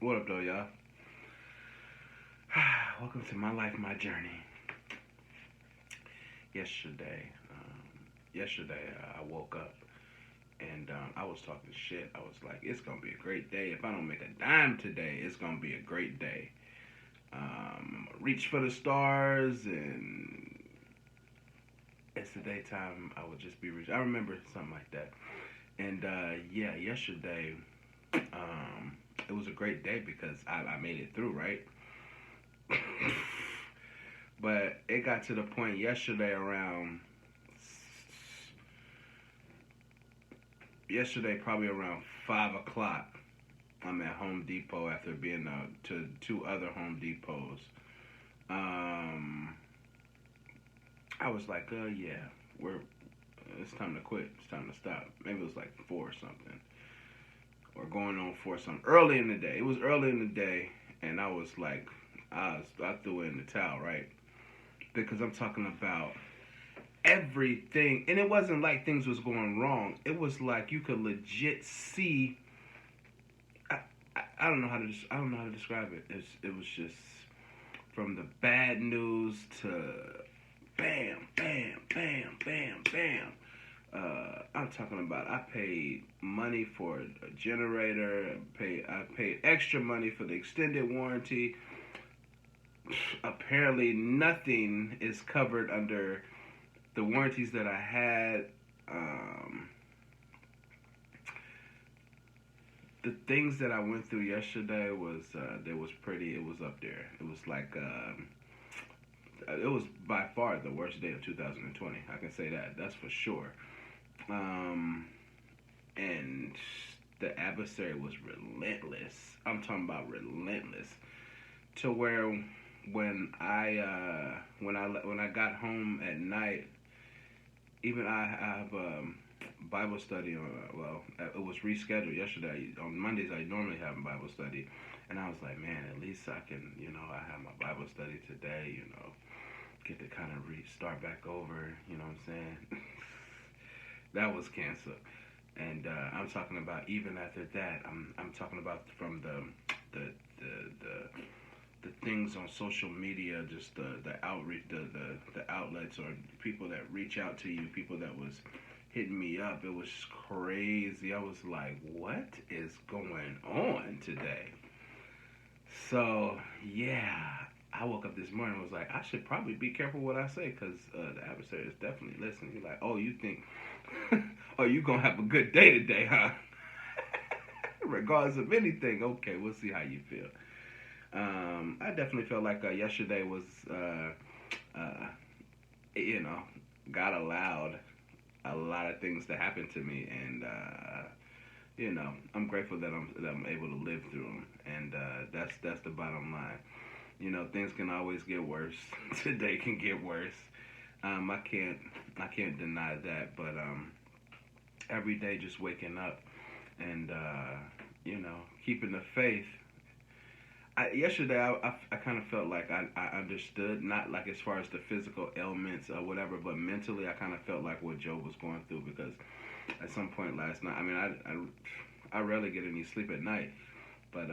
What up, though, y'all? Welcome to my life, my journey. Yesterday, I woke up and I was talking shit. I was like, "It's gonna be a great day. If I don't make a dime today, it's gonna be a great day. I'm gonna reach for the stars, and it's the daytime. I would just be rich." I remember something like that. And yeah, yesterday, it was a great day because I made it through, right? But it got to the point yesterday probably around 5 o'clock. I'm at Home Depot after being to two other Home Depots. Um, I was like, yeah, we're it's time to quit. It's time to stop. Maybe it was like four or something, or going on four or something. Early in the day. It was early in the day, and I was like, I threw in the towel, right? Because I'm talking about everything, and it wasn't like things was going wrong. It was like you could legit see. I don't know how to I don't know how to describe it. It was just from the bad news to bam, bam, bam, bam, bam. I'm talking about I paid money for a generator. I paid extra money for the extended warranty. Apparently, nothing is covered under the warranties that I had. Um, the things that I went through yesterday was it was pretty. It was up there. It was like it was by far the worst day of 2020. I can say that. That's for sure. Um, and the adversary was relentless. I'm talking about relentless to where when I got home at night, even I have Bible study on. Well, it was rescheduled yesterday. On Mondays, I normally have a Bible study, and I was like, man, at least I can, I have my Bible study today. Get to kind of restart back over. You know what I'm saying? That was canceled, and I'm talking about even after that. I'm talking about from the the the the things on social media, just the outreach, the outlets or people that reach out to you, people that was hitting me up. It was crazy. I was like, what is going on today? So yeah, I woke up this morning and was like, I should probably be careful what I say because the adversary is definitely listening. He's like, oh, you think, oh, you gonna have a good day today, huh? Regardless of anything, okay, we'll see how you feel. I definitely felt like yesterday was, uh, you know, God allowed a lot of things to happen to me, and I'm grateful that I'm able to live through them, and that's the bottom line. Things can always get worse. Today can get worse. I can't deny that, but every day just waking up and keeping the faith. Yesterday, I kind of felt like I understood, not like as far as the physical ailments or whatever, but mentally, I kind of felt like what Job was going through because at some point last night, I mean, I rarely get any sleep at night, but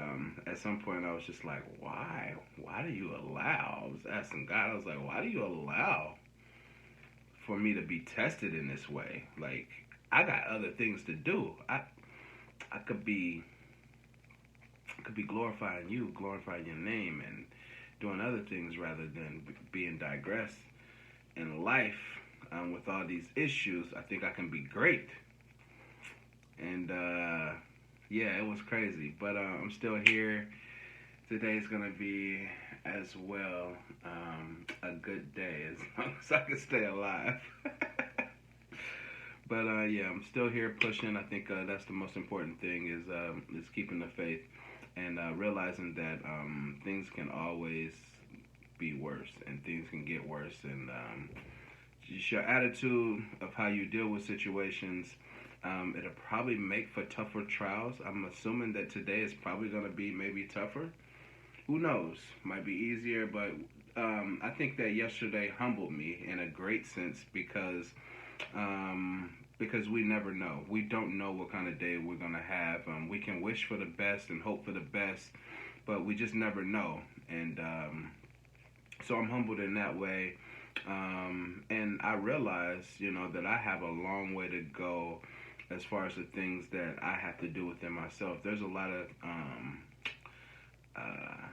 at some point, I was just like, why? Why do you allow? I was asking God, I was like, why do you allow for me to be tested in this way? Like, I got other things to do. I could be glorifying you, glorifying your name, and doing other things rather than being digressed in life with all these issues. I think I can be great, and yeah, it was crazy, but I'm still here. Today's gonna be as well a good day as long as I can stay alive. But yeah, I'm still here pushing. I think that's the most important thing is keeping the faith and realizing that things can always be worse and things can get worse. And just your attitude of how you deal with situations, it'll probably make for tougher trials. I'm assuming that today is probably going to be maybe tougher. Who knows? Might be easier, but I think that yesterday humbled me in a great sense because um, because we never know. We don't know what kind of day we're gonna have. We can wish for the best and hope for the best, but we just never know. And so I'm humbled in that way. And I realize, that I have a long way to go as far as the things that I have to do within myself. There's a lot of uh,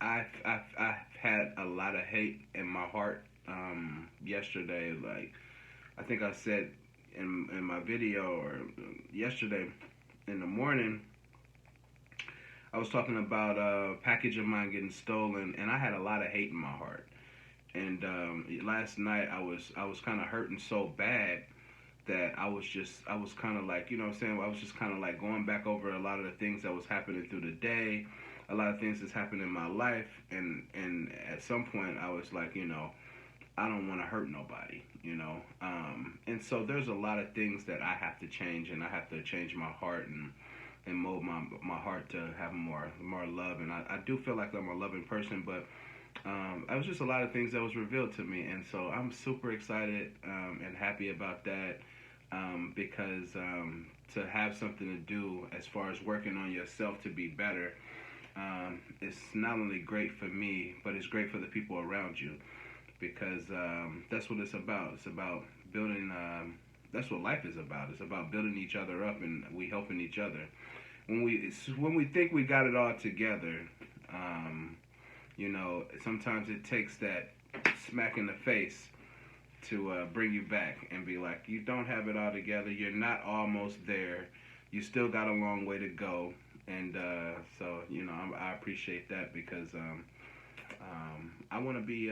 I've had a lot of hate in my heart yesterday. Like I think I said in my video or yesterday in the morning, I was talking about a package of mine getting stolen, and I had a lot of hate in my heart. And last night I was kind of hurting so bad that I was kind of like, what I'm saying, I was just kind of like going back over a lot of the things that was happening through the day, a lot of things that's happened in my life, and at some point I was like, I don't want to hurt nobody, and so there's a lot of things that I have to change, and I have to change my heart and mold my heart to have more love, and I do feel like I'm a loving person, but it was just a lot of things that was revealed to me, and so I'm super excited and happy about that because to have something to do as far as working on yourself to be better, it's not only great for me, but it's great for the people around you because that's what it's about. It's about building. That's what life is about. It's about building each other up and we helping each other. When we think we got it all together. Sometimes it takes that smack in the face to bring you back and be like, you don't have it all together. You're not almost there. You still got a long way to go. And so, I appreciate that because I want to be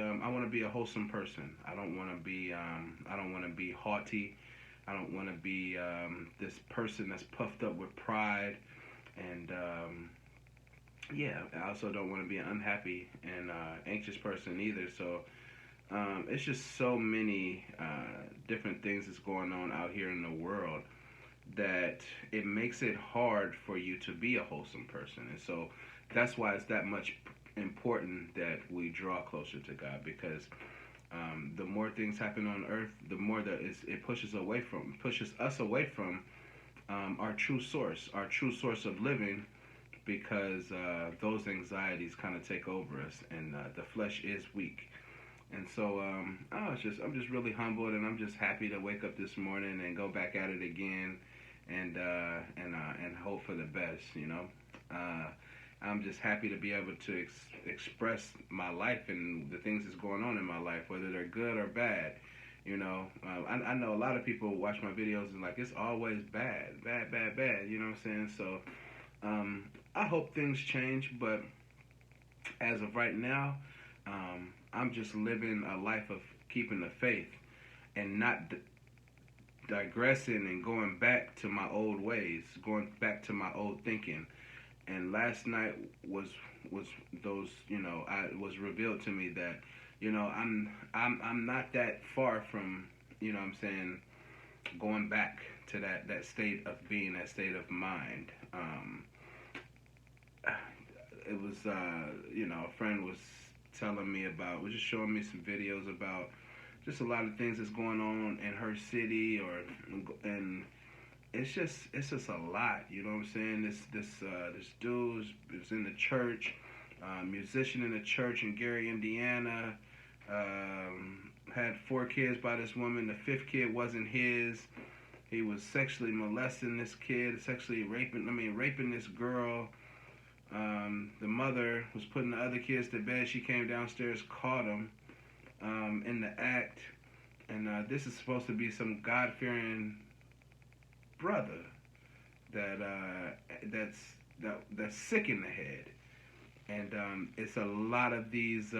a wholesome person. I don't want to be haughty. I don't want to be this person that's puffed up with pride and yeah, I also don't want to be an unhappy and anxious person either. So it's just so many different things that's going on out here in the world that it makes it hard for you to be a wholesome person. And so that's why it's that much important that we draw closer to God because the more things happen on earth, the more that it pushes us away from our true source of living because those anxieties kind of take over us, and the flesh is weak. And so I'm just really humbled, and I'm just happy to wake up this morning and go back at it again, and hope for the best. I'm just happy to be able to express my life and the things that's going on in my life, whether they're good or bad. I know a lot of people watch my videos and like it's always bad, bad, bad, bad. You know what I'm saying? So. I hope things change, but as of right now, I'm just living a life of keeping the faith and not digressing and going back to my old ways, going back to my old thinking. And last night was those, it was revealed to me that, I'm not that far from, what I'm saying, going back to that state of being, that state of mind. It was, a friend was was just showing me some videos about just a lot of things that's going on in her city, and it's just a lot, you know what I'm saying? This dude is in the church, musician in the church in Gary, Indiana, had 4 kids by this woman. The 5th kid wasn't his. He was sexually molesting this kid, raping this girl. The mother was putting the other kids to bed. She came downstairs, caught him in the act. And this is supposed to be some God-fearing brother that's sick in the head. And it's a lot of these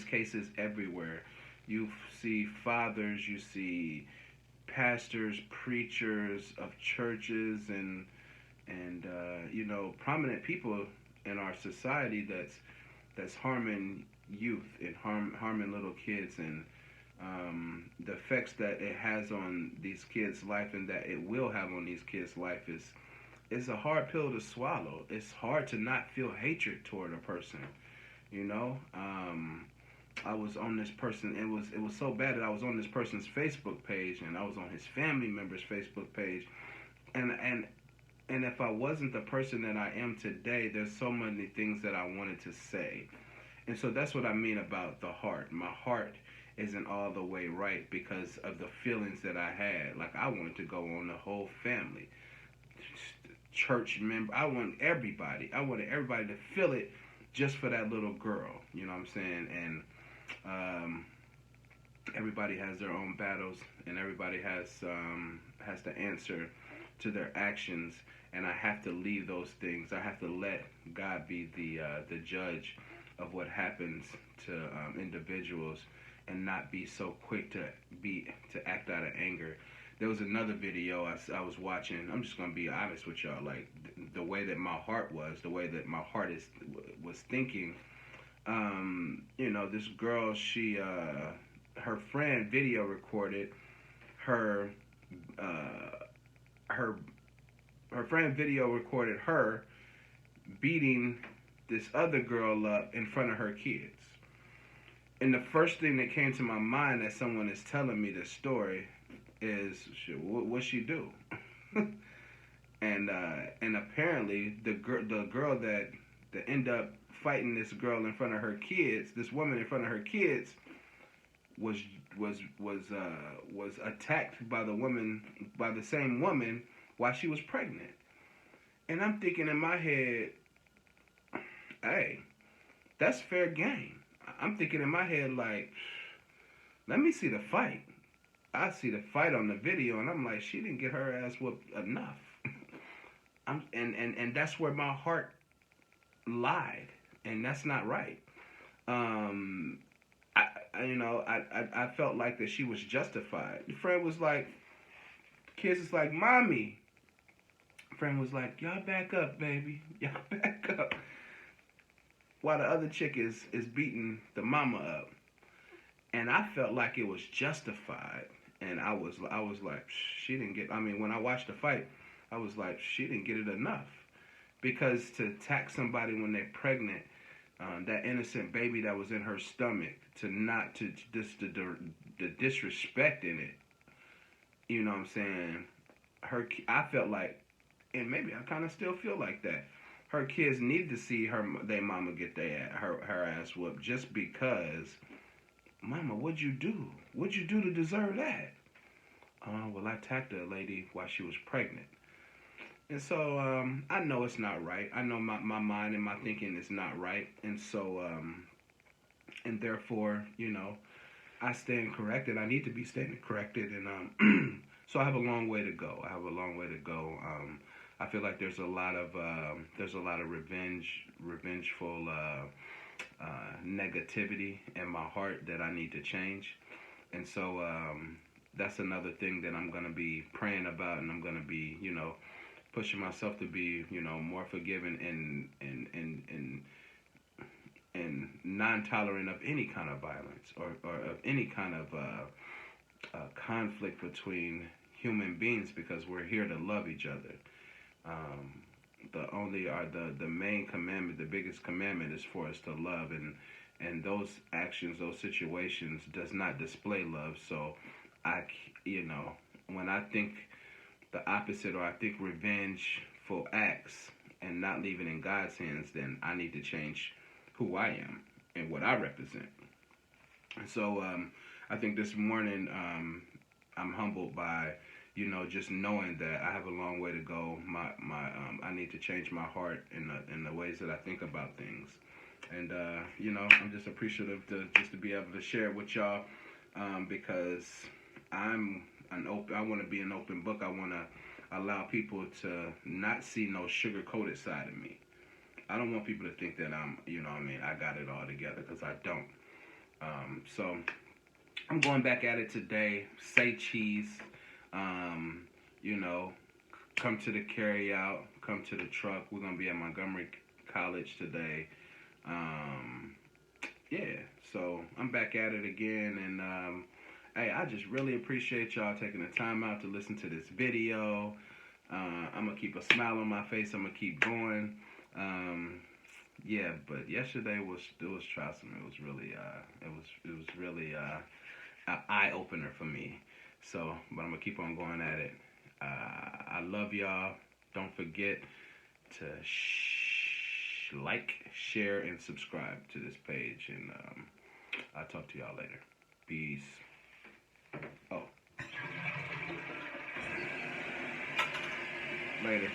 cases everywhere. You see fathers, you see pastors, preachers of churches, and prominent people in our society that's harming youth and harming little kids, and the effects that it has on these kids' life and that it will have on these kids' life is a hard pill to swallow. It's hard to not feel hatred toward a person, you know. I was on this person. It was so bad that I was on this person's Facebook page, and I was on his family member's Facebook page, and if I wasn't the person that I am today, there's so many things that I wanted to say. And so that's what I mean about the heart. My heart isn't all the way right because of the feelings that I had. Like, I wanted to go on the whole family, church member. I wanted everybody to feel it just for that little girl. You know what I'm saying? And everybody has their own battles, and everybody has to answer to their actions. And I have to leave those things. I have to let God be the judge of what happens to individuals, and not be so quick to act out of anger. There was another video I was watching. I'm just gonna be honest with y'all. Like, the way that my heart was, the way that my heart was thinking. This girl, her friend video recorded her her her friend video recorded her beating this other girl up in front of her kids. And the first thing that came to my mind as someone is telling me this story is, what she do? And apparently the girl that ended up fighting this girl in front of her kids, this woman in front of her kids, was attacked by the same woman while she was pregnant. And I'm thinking in my head, hey, that's fair game. I'm thinking in my head, like, let me see the fight. I see the fight on the video, and I'm like, she didn't get her ass whooped enough. And that's where my heart lied, and that's not right. I felt like that she was justified. The friend was like, kids is like, mommy. Friend was like, y'all back up, baby. Y'all back up. While the other chick is beating the mama up. And I felt like it was justified. And I was like, she didn't get, when I watched the fight, I was like, she didn't get it enough. Because to attack somebody when they're pregnant, that innocent baby that was in her stomach, the disrespect in it, you know what I'm saying? I felt like, and maybe I kind of still feel like that, her kids needed to see their mama get her ass whooped just because, mama, what'd you do? What'd you do to deserve that? Well, I attacked a lady while she was pregnant. And so I know it's not right. I know my mind and my thinking is not right. And so, and therefore, I stand corrected. I need to be standing corrected. And so I have a long way to go. I feel like there's a lot of revengeful negativity in my heart that I need to change. And so that's another thing that I'm going to be praying about, and I'm going to be, pushing myself to be, more forgiving and non-tolerant of any kind of violence or of any kind of conflict between human beings, because we're here to love each other. The main commandment, the biggest commandment, is for us to love, and those actions, those situations, does not display love. So when I think the opposite, or I think revengeful acts and not leaving in God's hands, then I need to change who I am and what I represent. And so I think this morning I'm humbled by, just knowing that I have a long way to go. I need to change my heart in the ways that I think about things. And I'm just appreciative to be able to share it with y'all, because I want to be an open book. I want to allow people to not see no sugar-coated side of me. I don't want people to think that I got it all together, because I don't. So I'm going back at it today. Say cheese. Come to the carry out. Come to the truck. We're going to be at Montgomery College today. So I'm back at it again, and hey, I just really appreciate y'all taking the time out to listen to this video. I'm going to keep a smile on my face. I'm going to keep going. Yeah, but yesterday was it was troublesome. It was really it was really an eye opener for me. So, but I'm gonna keep on going at it. I love y'all. Don't forget to like, share, and subscribe to this page. And I'll talk to y'all later. Peace. Oh, later.